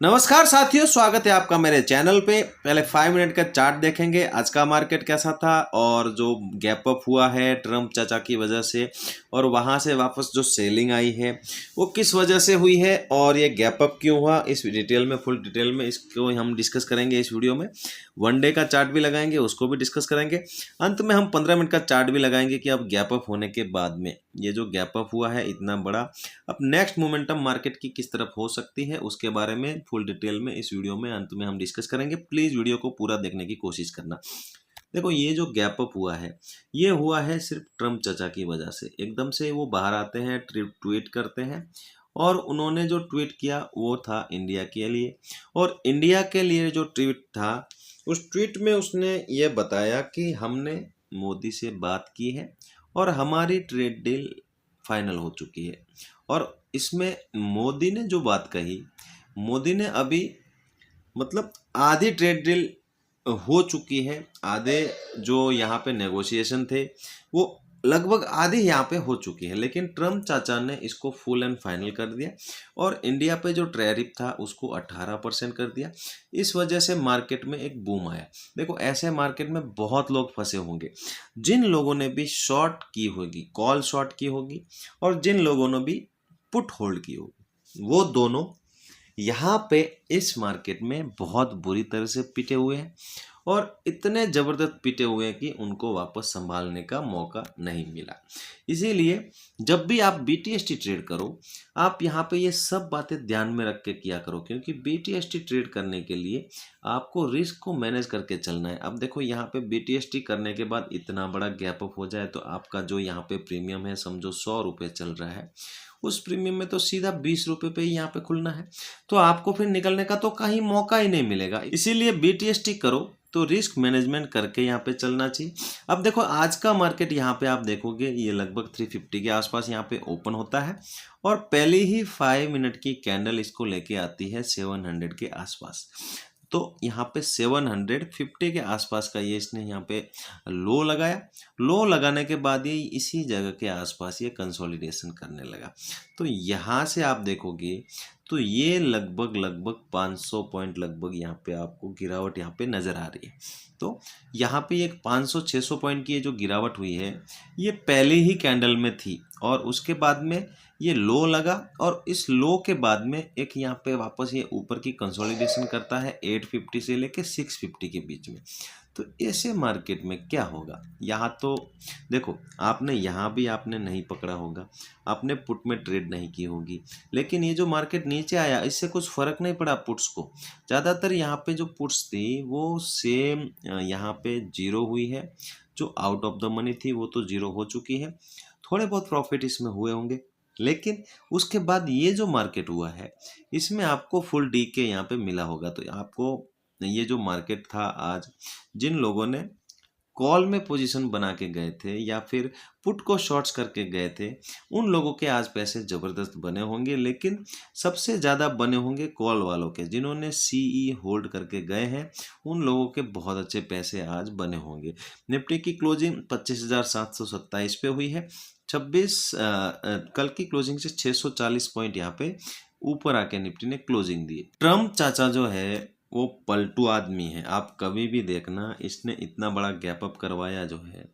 नमस्कार साथियों, स्वागत है आपका मेरे चैनल पे। पहले 5 मिनट का चार्ट देखेंगे आज का मार्केट कैसा था और जो गैप अप हुआ है ट्रम्प चाचा की वजह से और वहाँ से वापस जो सेलिंग आई है वो किस वजह से हुई है और ये गैप अप क्यों हुआ, इस डिटेल में फुल डिटेल में इसको हम डिस्कस करेंगे इस वीडियो में। 1 डे का चार्ट भी लगाएंगे, उसको भी डिस्कस करेंगे। अंत में हम 15 मिनट का चार्ट भी लगाएंगे कि अब गैप अप होने के बाद में ये जो गैप अप हुआ है इतना बड़ा, अब नेक्स्ट मोमेंटम मार्केट की किस तरफ हो सकती है उसके बारे में फुल डिटेल में इस वीडियो में अंत में हम डिस्कस करेंगे। प्लीज़ वीडियो को पूरा देखने की कोशिश करना। देखो, ये जो गैप अप हुआ है ये हुआ है सिर्फ ट्रम्प चाचा की वजह से। एकदम से वो बाहर आते हैं, ट्वीट करते हैं और उन्होंने जो ट्वीट किया वो था इंडिया के लिए। और इंडिया के लिए जो ट्वीट था, उस ट्वीट में उसने ये बताया कि हमने मोदी से बात की है और हमारी ट्रेड डील फाइनल हो चुकी है। और इसमें मोदी ने जो बात कही, मोदी ने अभी मतलब आधी ट्रेड डील हो चुकी है, आधे जो यहाँ पे नेगोशिएशन थे वो लगभग आधी यहाँ पे हो चुकी है, लेकिन ट्रम्प चाचा ने इसको फुल एंड फाइनल कर दिया और इंडिया पे जो टैरिफ था उसको 18% कर दिया। इस वजह से मार्केट में एक बूम आया। देखो, ऐसे मार्केट में बहुत लोग फंसे होंगे, जिन लोगों ने भी शॉर्ट की होगी, कॉल शॉर्ट की होगी, और जिन लोगों ने भी पुट होल्ड की होगी, वो दोनों यहाँ पे इस मार्केट में बहुत बुरी तरह से पिटे हुए हैं और इतने ज़बरदस्त पिटे हुए हैं कि उनको वापस संभालने का मौका नहीं मिला। इसीलिए जब भी आप बीटीएसटी ट्रेड करो, आप यहाँ पे ये सब बातें ध्यान में रख के किया करो, क्योंकि बीटीएसटी ट्रेड करने के लिए आपको रिस्क को मैनेज करके चलना है। अब देखो, यहाँ पे बीटीएसटी करने के बाद इतना बड़ा गैप अप हो जाए तो आपका जो यहाँ पे प्रीमियम है, समझो 100 रुपये चल रहा है, उस प्रीमियम में तो सीधा 20 रुपये पे ही यहाँ पे खुलना है, तो आपको फिर निकलने का तो कहीं मौका ही नहीं मिलेगा। इसीलिए बीटीएसटी करो तो रिस्क मैनेजमेंट करके यहाँ पे चलना चाहिए। अब देखो, आज का मार्केट यहाँ पे आप देखोगे ये लगभग 350 के आसपास यहाँ पे ओपन होता है और पहले ही 5 मिनट की कैंडल इसको लेके आती है 700 के आसपास। तो यहाँ पे 750 के आसपास का ये इसने यहाँ पे लो लगाया। लो लगाने के बाद ये इसी जगह के आसपास ये कंसोलिडेशन करने लगा। तो यहाँ से आप देखोगे तो ये लगभग 500 पॉइंट लगभग यहाँ पे आपको गिरावट यहाँ पे नज़र आ रही है। तो यहाँ पे एक 500-600 पॉइंट की ये जो गिरावट हुई है ये पहले ही कैंडल में थी और उसके बाद में ये लो लगा और इस लो के बाद में एक यहाँ पे वापस ये ऊपर की कंसोलिडेशन करता है 850 से लेके 650 के बीच में। तो ऐसे मार्केट में क्या होगा, यहाँ तो देखो आपने यहाँ भी आपने नहीं पकड़ा होगा, आपने पुट में ट्रेड नहीं की होगी, लेकिन ये जो मार्केट नीचे आया इससे कुछ फ़र्क नहीं पड़ा पुट्स को। ज़्यादातर यहाँ पे जो पुट्स थी वो सेम यहाँ पे जीरो हुई है, जो आउट ऑफ द मनी थी वो तो जीरो हो चुकी है। थोड़े बहुत प्रॉफिट इसमें हुए होंगे, लेकिन उसके बाद ये जो मार्केट हुआ है इसमें आपको फुल डी के यहाँ पे मिला होगा। तो आपको ये जो मार्केट था आज, जिन लोगों ने कॉल में पोजीशन बना के गए थे या फिर पुट को शॉर्ट्स करके गए थे, उन लोगों के आज पैसे ज़बरदस्त बने होंगे, लेकिन सबसे ज़्यादा बने होंगे कॉल वालों के, जिन्होंने सीई होल्ड करके गए हैं, उन लोगों के बहुत अच्छे पैसे आज बने होंगे। निफ्टी की क्लोजिंग 25,727 पे हुई है। 26 कल की क्लोजिंग से 640 पॉइंट यहाँ पे ऊपर आके निफ्टी ने क्लोजिंग दी। ट्रम्प चाचा जो है वो पलटू आदमी है। आप कभी भी देखना, इसने इतना बड़ा गैप अप करवाया जो है,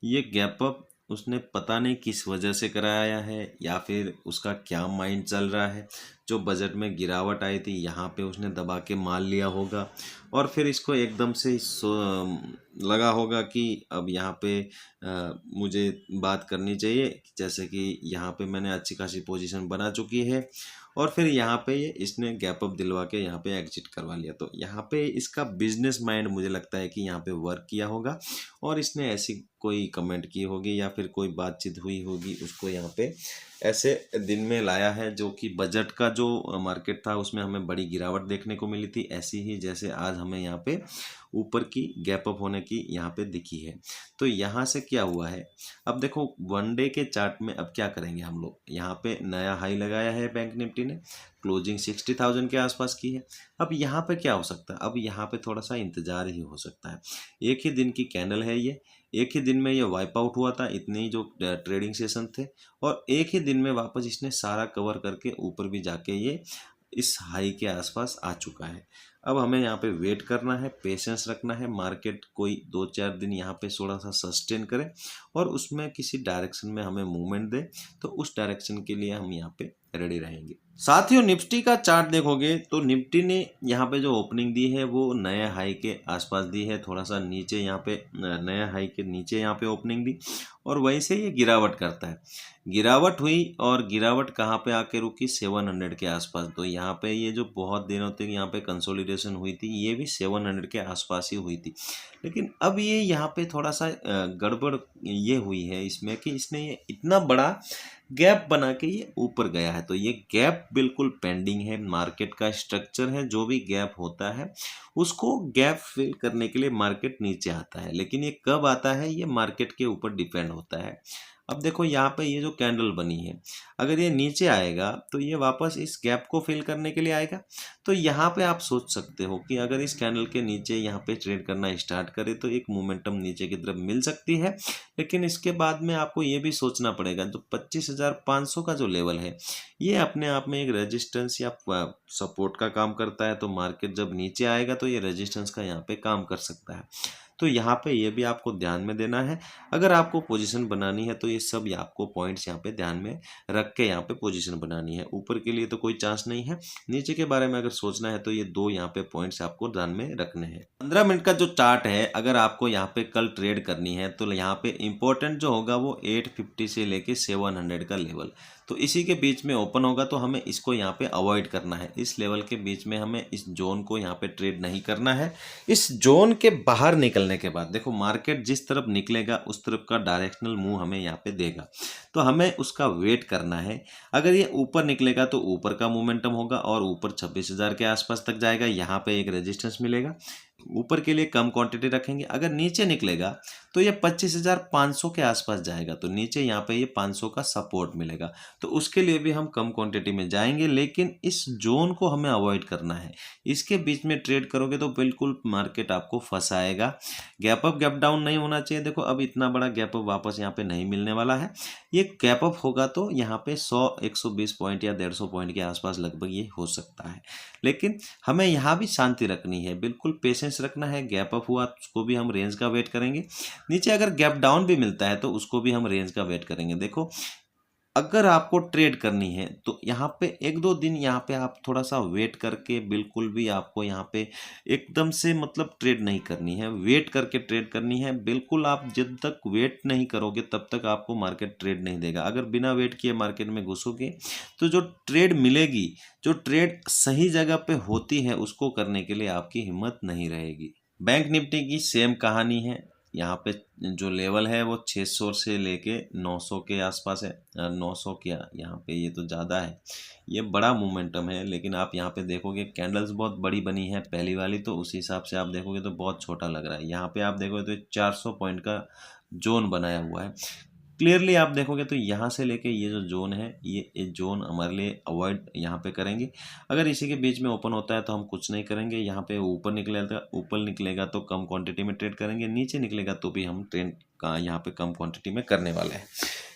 ये गैप अप उसने पता नहीं किस वजह से कराया है या फिर उसका क्या माइंड चल रहा है। जो बजट में गिरावट आई थी यहाँ पे उसने दबा के माल लिया होगा और फिर इसको एकदम से लगा होगा कि अब यहाँ पे मुझे बात करनी चाहिए, जैसे कि यहाँ पे मैंने अच्छी खासी पोजीशन बना चुकी है और फिर यहाँ पे ये इसने गैप अप दिलवा के यहाँ पे एग्जिट करवा लिया। तो यहाँ पे इसका बिजनेस माइंड मुझे लगता है कि यहाँ पे वर्क किया होगा और इसने ऐसी कोई कमेंट की होगी या फिर कोई बातचीत हुई होगी, उसको यहाँ पे ऐसे दिन में लाया है जो कि बजट का जो मार्केट था उसमें हमें बड़ी गिरावट देखने को मिली थी, ऐसी ही जैसे आज हमें यहाँ पे ऊपर की गैप अप होने की यहाँ पे दिखी है। तो यहाँ से क्या हुआ है, अब देखो 1 डे के चार्ट में अब क्या करेंगे हम लोग। यहाँ पे नया हाई लगाया है बैंक निफ्टी ने, क्लोजिंग 60,000 के आसपास की है। अब यहाँ पे क्या हो सकता है, अब यहाँ पे थोड़ा सा इंतजार ही हो सकता है। एक ही दिन की कैंडल है ये, एक ही दिन में ये वाइप आउट हुआ था, इतने ही जो ट्रेडिंग सेशन थे, और एक ही दिन में वापस इसने सारा कवर करके ऊपर भी जाके ये इस हाई के आसपास आ चुका है। अब हमें यहाँ पे वेट करना है, पेशेंस रखना है, मार्केट कोई 2-4 दिन यहाँ पे थोड़ा सा सस्टेन करे और उसमें किसी डायरेक्शन में हमें मूवमेंट दे, तो उस डायरेक्शन के लिए हम यहाँ पे रेडी रहेंगे। साथियों, निफ्टी का चार्ट देखोगे तो निफ्टी ने यहाँ पे जो ओपनिंग दी है वो नए हाई के आसपास दी है, थोड़ा सा नीचे यहाँ पे नए हाई के नीचे यहाँ पे ओपनिंग दी और वहीं से ये गिरावट करता है। गिरावट हुई और गिरावट कहाँ पे आके रुकी, 700 के आसपास। तो यहाँ पे ये जो बहुत दिनों तक यहाँ पे कंसोलिडेशन हुई थी, ये भी 700 के आसपास ही हुई थी। लेकिन अब ये यहाँ पे थोड़ा सा गड़बड़ ये हुई है इसमें कि इसने ये इतना बड़ा गैप बना के ये ऊपर गया है। तो ये गैप बिल्कुल पेंडिंग है। मार्केट का स्ट्रक्चर है, जो भी गैप होता है उसको गैप फिल करने के लिए मार्केट नीचे आता है, लेकिन ये कब आता है ये मार्केट के ऊपर डिपेंड होता है। अब देखो यहाँ पे ये जो कैंडल बनी है, अगर ये नीचे आएगा तो ये वापस इस गैप को फिल करने के लिए आएगा। तो यहाँ पे आप सोच सकते हो कि अगर इस कैंडल के नीचे यहाँ पे ट्रेड करना स्टार्ट करे तो एक मोमेंटम नीचे की तरफ मिल सकती है। लेकिन इसके बाद में आपको ये भी सोचना पड़ेगा, जो 25,500 का जो लेवल है ये अपने आप में एक रेजिस्टेंस या सपोर्ट का काम करता है। तो मार्केट जब नीचे आएगा तो ये रेजिस्टेंस का यहाँ पे काम कर सकता है। तो यहाँ पे ये भी आपको ध्यान में देना है। अगर आपको पोजीशन बनानी है तो ये सब आपको पॉइंट्स यहाँ पे ध्यान में रख के यहाँ पे पोजीशन बनानी है। ऊपर के लिए तो कोई चांस नहीं है, नीचे के बारे में अगर सोचना है तो ये दो यहाँ पे पॉइंट्स आपको ध्यान में रखने हैं। 15 मिनट का जो चार्ट है, अगर आपको यहाँ पे कल ट्रेड करनी है तो यहाँ पे इंपॉर्टेंट जो होगा वो 850 से लेके 700 का लेवल, तो इसी के बीच में ओपन होगा। तो हमें इसको यहाँ पे अवॉइड करना है, इस लेवल के बीच में हमें इस जोन को यहाँ पे ट्रेड नहीं करना है। इस जोन के बाहर निकलने के बाद देखो मार्केट जिस तरफ निकलेगा उस तरफ का डायरेक्शनल मूव हमें यहाँ पे देगा, तो हमें उसका वेट करना है। अगर ये ऊपर निकलेगा तो ऊपर का मोमेंटम होगा और ऊपर 26,000 के आसपास तक जाएगा, यहाँ पे एक रेजिस्टेंस मिलेगा। ऊपर के लिए कम क्वांटिटी रखेंगे। अगर नीचे निकलेगा तो ये 25,500 के आसपास जाएगा, तो नीचे यहाँ पे ये 500 का सपोर्ट मिलेगा, तो उसके लिए भी हम कम क्वांटिटी में जाएंगे। लेकिन इस जोन को हमें अवॉइड करना है, इसके बीच में ट्रेड करोगे तो बिल्कुल मार्केट आपको फंसाएगा। गैप अप गैप डाउन नहीं होना चाहिए। देखो अब इतना बड़ा गैप अप वापस यहाँ पे नहीं मिलने वाला है। ये गैप अप होगा तो यहाँ पे 100-120 पॉइंट या 150 पॉइंट के आसपास लगभग ये हो सकता है। लेकिन हमें यहाँ भी शांति रखनी है, बिल्कुल पेशेंस रखना है। गैप अप हुआ उसको भी हम रेंज का वेट करेंगे, नीचे अगर गैप डाउन भी मिलता है तो उसको भी हम रेंज का वेट करेंगे। देखो अगर आपको ट्रेड करनी है तो यहाँ पे 1-2 दिन यहाँ पे आप थोड़ा सा वेट करके, बिल्कुल भी आपको यहाँ पे एकदम से मतलब ट्रेड नहीं करनी है, वेट करके ट्रेड करनी है। बिल्कुल आप जब तक वेट नहीं करोगे तब तक आपको मार्केट ट्रेड नहीं देगा। अगर बिना वेट किए मार्केट में घुसोगे तो जो ट्रेड मिलेगी, जो ट्रेड सही जगह पे होती है उसको करने के लिए आपकी हिम्मत नहीं रहेगी। बैंक निफ्टी की सेम कहानी है। यहाँ पे जो लेवल है वो 600 से लेके 900 के आसपास है। 900 क्या, यहाँ पे ये तो ज़्यादा है, ये बड़ा मोमेंटम है। लेकिन आप यहाँ पे देखोगे कैंडल्स बहुत बड़ी बनी है पहली वाली, तो उस हिसाब से आप देखोगे तो बहुत छोटा लग रहा है। यहाँ पे आप देखोगे तो 400 पॉइंट का जोन बनाया हुआ है। क्लियरली आप देखोगे तो यहाँ से लेके ये जो जोन है, ये जोन हमारे लिए अवॉइड यहाँ पे करेंगे। अगर इसी के बीच में ओपन होता है तो हम कुछ नहीं करेंगे। यहाँ पे ऊपर निकलेगा तो कम क्वांटिटी में ट्रेड करेंगे, नीचे निकलेगा तो भी हम ट्रेड का यहाँ पे कम क्वांटिटी में करने वाले हैं।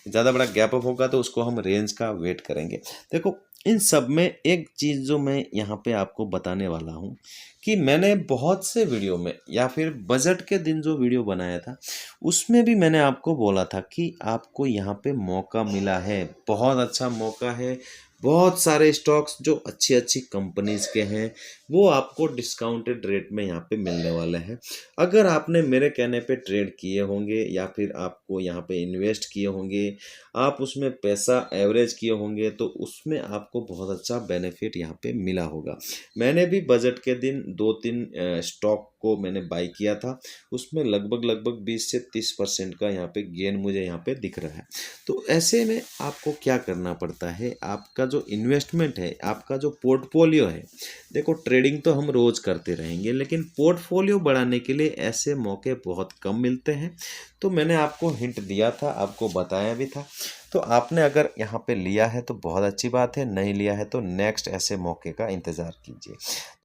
ज़्यादा बड़ा गैप अप होगा तो उसको हम रेंज का वेट करेंगे। देखो इन सब में एक चीज़ जो मैं यहाँ पे आपको बताने वाला हूँ कि मैंने बहुत से वीडियो में या फिर बजट के दिन जो वीडियो बनाया था उसमें भी मैंने आपको बोला था कि आपको यहाँ पे मौका मिला है, बहुत अच्छा मौका है। बहुत सारे स्टॉक्स जो अच्छी अच्छी कंपनीज के हैं वो आपको डिस्काउंटेड रेट में यहाँ पे मिलने वाले हैं। अगर आपने मेरे कहने पे ट्रेड किए होंगे या फिर आपको यहाँ पे इन्वेस्ट किए होंगे, आप उसमें पैसा एवरेज किए होंगे, तो उसमें आपको बहुत अच्छा बेनिफिट यहाँ पे मिला होगा। मैंने भी बजट के दिन 2-3 स्टॉक को मैंने बाई किया था, उसमें लगभग 20 से 30% का यहाँ पे गेन मुझे यहाँ पे दिख रहा है। तो ऐसे में आपको क्या करना पड़ता है, आपका जो इन्वेस्टमेंट है, आपका जो पोर्टफोलियो है, देखो ट्रेडिंग तो हम रोज़ करते रहेंगे लेकिन पोर्टफोलियो बढ़ाने के लिए ऐसे मौके बहुत कम मिलते हैं। तो मैंने आपको हिंट दिया था, आपको बताया भी था। तो आपने अगर यहाँ पे लिया है तो बहुत अच्छी बात है, नहीं लिया है तो नेक्स्ट ऐसे मौके का इंतज़ार कीजिए।